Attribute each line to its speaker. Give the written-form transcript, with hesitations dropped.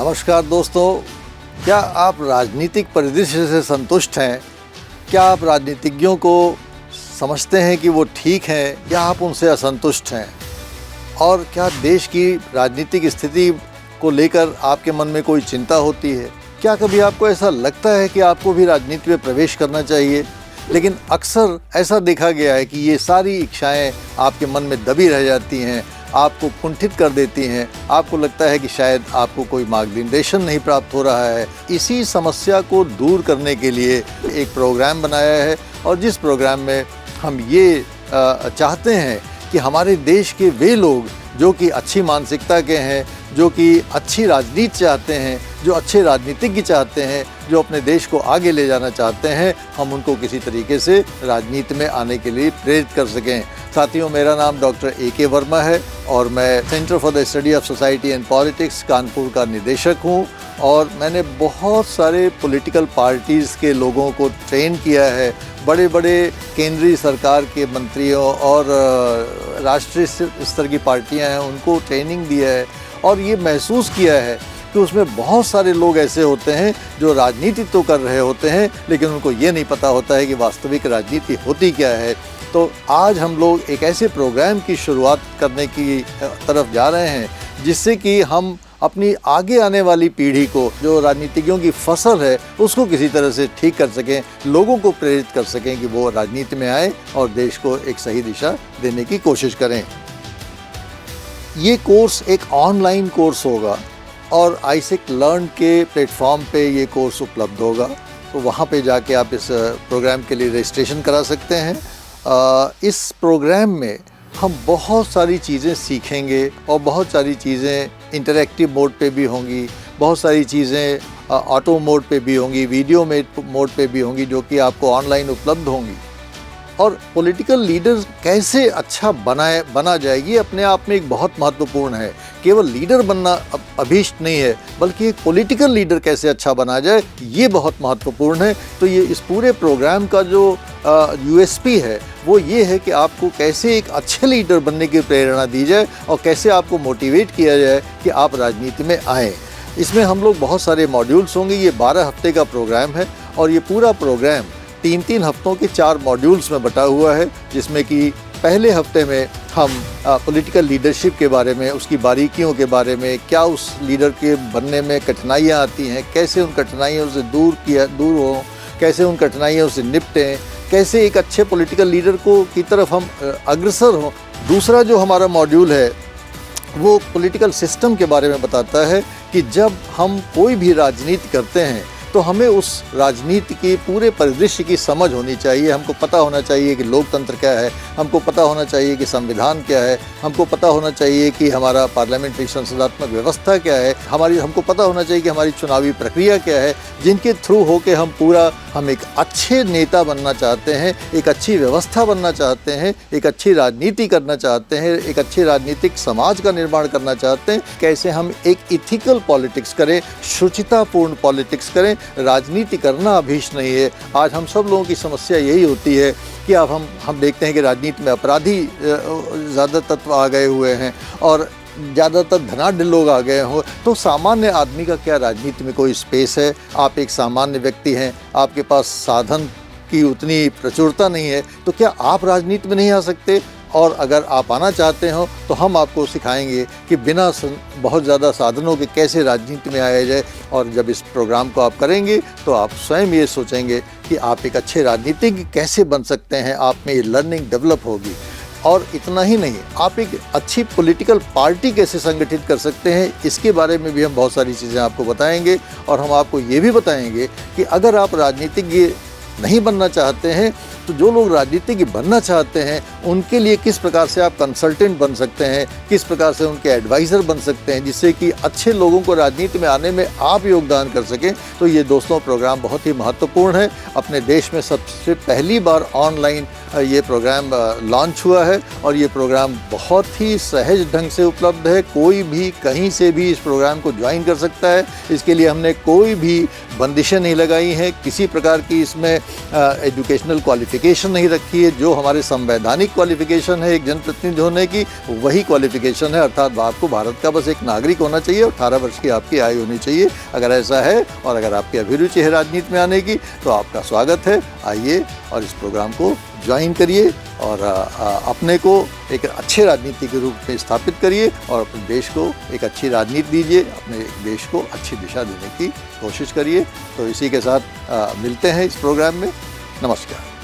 Speaker 1: नमस्कार दोस्तों, क्या आप राजनीतिक परिदृश्य से संतुष्ट हैं? क्या आप राजनीतिज्ञों को समझते हैं कि वो ठीक हैं या आप उनसे असंतुष्ट हैं? और क्या देश की राजनीतिक स्थिति को लेकर आपके मन में कोई चिंता होती है? क्या कभी आपको ऐसा लगता है कि आपको भी राजनीति में प्रवेश करना चाहिए? लेकिन अक्सर ऐसा देखा गया है कि ये सारी इच्छाएं आपके मन में दबी रह जाती हैं, आपको कुंठित कर देती हैं। आपको लगता है कि शायद आपको कोई मार्गदर्शन नहीं प्राप्त हो रहा है। इसी समस्या को दूर करने के लिए एक प्रोग्राम बनाया है और जिस प्रोग्राम में हम ये चाहते हैं कि हमारे देश के वे लोग जो कि अच्छी मानसिकता के हैं, जो कि अच्छी राजनीति चाहते हैं, जो अच्छे राजनीतिज्ञ चाहते हैं, जो अपने देश को आगे ले जाना चाहते हैं, हम उनको किसी तरीके से राजनीति में आने के लिए प्रेरित कर सकें। साथियों, मेरा नाम डॉक्टर A.K. वर्मा है और मैं centre for the study of society and politics Kanpur का निदेशक हूँ। और मैंने बहुत सारे पॉलिटिकल पार्टीज़ के लोगों को ट्रेन किया है, बड़े बड़े केंद्रीय सरकार के मंत्रियों और राष्ट्रीय स्तर की पार्टियां हैं उनको ट्रेनिंग दिया है और ये महसूस किया है कि उसमें बहुत सारे लोग ऐसे होते हैं जो राजनीति तो कर रहे होते हैं लेकिन उनको ये नहीं पता होता है कि वास्तविक राजनीति होती क्या है। तो आज हम लोग एक ऐसे प्रोग्राम की शुरुआत करने की तरफ जा रहे हैं जिससे कि हम अपनी आगे आने वाली पीढ़ी को, जो राजनीतिज्ञों की फसल है, उसको किसी तरह से ठीक कर सकें, लोगों को प्रेरित कर सकें कि वो राजनीति में आए और देश को एक सही दिशा देने की कोशिश करें। ये कोर्स एक ऑनलाइन कोर्स होगा और आईसेक लर्न के प्लेटफॉर्म पे ये कोर्स उपलब्ध होगा, तो वहाँ पे जाके आप इस प्रोग्राम के लिए रजिस्ट्रेशन करा सकते हैं। इस प्रोग्राम में हम बहुत सारी चीज़ें सीखेंगे और बहुत सारी चीज़ें इंटरैक्टिव मोड पे भी होंगी, बहुत सारी चीज़ें ऑटो मोड पे भी होंगी, वीडियो मोड पे भी होंगी जो कि आपको ऑनलाइन उपलब्ध होंगी। और पॉलिटिकल लीडर कैसे अच्छा बना जाएगी अपने आप में एक बहुत महत्वपूर्ण है। केवल लीडर बनना अभीष्ट नहीं है, बल्कि एक पॉलिटिकल लीडर कैसे अच्छा बना जाए ये बहुत महत्वपूर्ण है। तो ये इस पूरे प्रोग्राम का जो USP है वो ये है कि आपको कैसे एक अच्छे लीडर बनने की प्रेरणा दी जाए और कैसे आपको मोटिवेट किया जाए कि आप राजनीति में आएँ। इसमें हम लोग बहुत सारे मॉड्यूल्स होंगे। ये 12 हफ्ते का प्रोग्राम है और ये पूरा प्रोग्राम 3-3 हफ्तों के 4 मॉड्यूल्स में बटा हुआ है, जिसमें कि पहले हफ्ते में हम पॉलिटिकल लीडरशिप के बारे में, उसकी बारीकियों के बारे में, क्या उस लीडर के बनने में कठिनाइयाँ आती हैं, कैसे उन कठिनाइयों से दूर हों, कैसे उन कठिनाइयों से निपटें, कैसे एक अच्छे पॉलिटिकल लीडर की तरफ हम अग्रसर हों। दूसरा जो हमारा मॉड्यूल है वो पॉलिटिकल सिस्टम के बारे में बताता है कि जब हम कोई भी राजनीति करते हैं तो हमें उस राजनीति के पूरे परिदृश्य की समझ होनी चाहिए। हमको पता होना चाहिए कि लोकतंत्र क्या है, हमको पता होना चाहिए कि संविधान क्या है, हमको पता होना चाहिए कि हमारा पार्लियामेंट्री संसदात्मक व्यवस्था क्या है, हमको पता होना चाहिए कि हमारी चुनावी प्रक्रिया क्या है, जिनके थ्रू होके हम एक अच्छे नेता बनना चाहते हैं, एक अच्छी व्यवस्था बनना चाहते हैं, एक अच्छी राजनीति करना चाहते हैं, एक अच्छे राजनीतिक समाज का निर्माण करना चाहते हैं। कैसे हम एक इथिकल पॉलिटिक्स करें, शुचितापूर्ण पॉलिटिक्स करें। राजनीति करना अभीष्ट नहीं है। आज हम सब लोगों की समस्या यही होती है कि अब हम देखते हैं कि राजनीति में अपराधी ज़्यादा तत्व आ गए हुए हैं और ज़्यादातर धनाढ्य लोग आ गए हों। तो सामान्य आदमी का क्या राजनीति में कोई स्पेस है? आप एक सामान्य व्यक्ति हैं, आपके पास साधन की उतनी प्रचुरता नहीं है, तो क्या आप राजनीति में नहीं आ सकते? और अगर आप आना चाहते हो तो हम आपको सिखाएंगे कि बिना बहुत ज़्यादा साधनों के कैसे राजनीति में आया जाए। और जब इस प्रोग्राम को आप करेंगे तो आप स्वयं ये सोचेंगे कि आप एक अच्छे राजनीतिज्ञ कैसे बन सकते हैं, आप में ये लर्निंग डेवलप होगी। और इतना ही नहीं, आप एक अच्छी पॉलिटिकल पार्टी कैसे संगठित कर सकते हैं, इसके बारे में भी हम बहुत सारी चीज़ें आपको बताएंगे। और हम आपको ये भी बताएंगे कि अगर आप राजनीतिज्ञ नहीं बनना चाहते हैं तो जो लोग राजनीतिज्ञ बनना चाहते हैं उनके लिए किस प्रकार से आप कंसल्टेंट बन सकते हैं, किस प्रकार से उनके एडवाइज़र बन सकते हैं, जिससे कि अच्छे लोगों को राजनीति में आने में आप योगदान कर सकें। तो ये दोस्तों प्रोग्राम बहुत ही महत्वपूर्ण है। अपने देश में सबसे पहली बार ऑनलाइन ये प्रोग्राम लॉन्च हुआ है और ये प्रोग्राम बहुत ही सहज ढंग से उपलब्ध है। कोई भी कहीं से भी इस प्रोग्राम को ज्वाइन कर सकता है। इसके लिए हमने कोई भी बंदिशें नहीं लगाई हैं, किसी प्रकार की इसमें एजुकेशनल क्वालिफिकेशन क्वालिफ़िकेशन नहीं रखी है। जो हमारे संवैधानिक क्वालिफ़िकेशन है एक जनप्रतिनिधि होने की, वही क्वालिफ़िकेशन है, अर्थात आपको भारत का बस एक नागरिक होना चाहिए, 18 वर्ष की आपकी आयु होनी चाहिए। अगर ऐसा है और अगर आपकी अभिरुचि है राजनीति में आने की, तो आपका स्वागत है। आइए और इस प्रोग्राम को ज्वाइन करिए और अपने को एक अच्छे राजनीति के रूप में स्थापित करिए और अपने देश को एक अच्छी राजनीति दीजिए, अपने देश को अच्छी दिशा देने की कोशिश करिए। तो इसी के साथ मिलते हैं इस प्रोग्राम में। नमस्कार।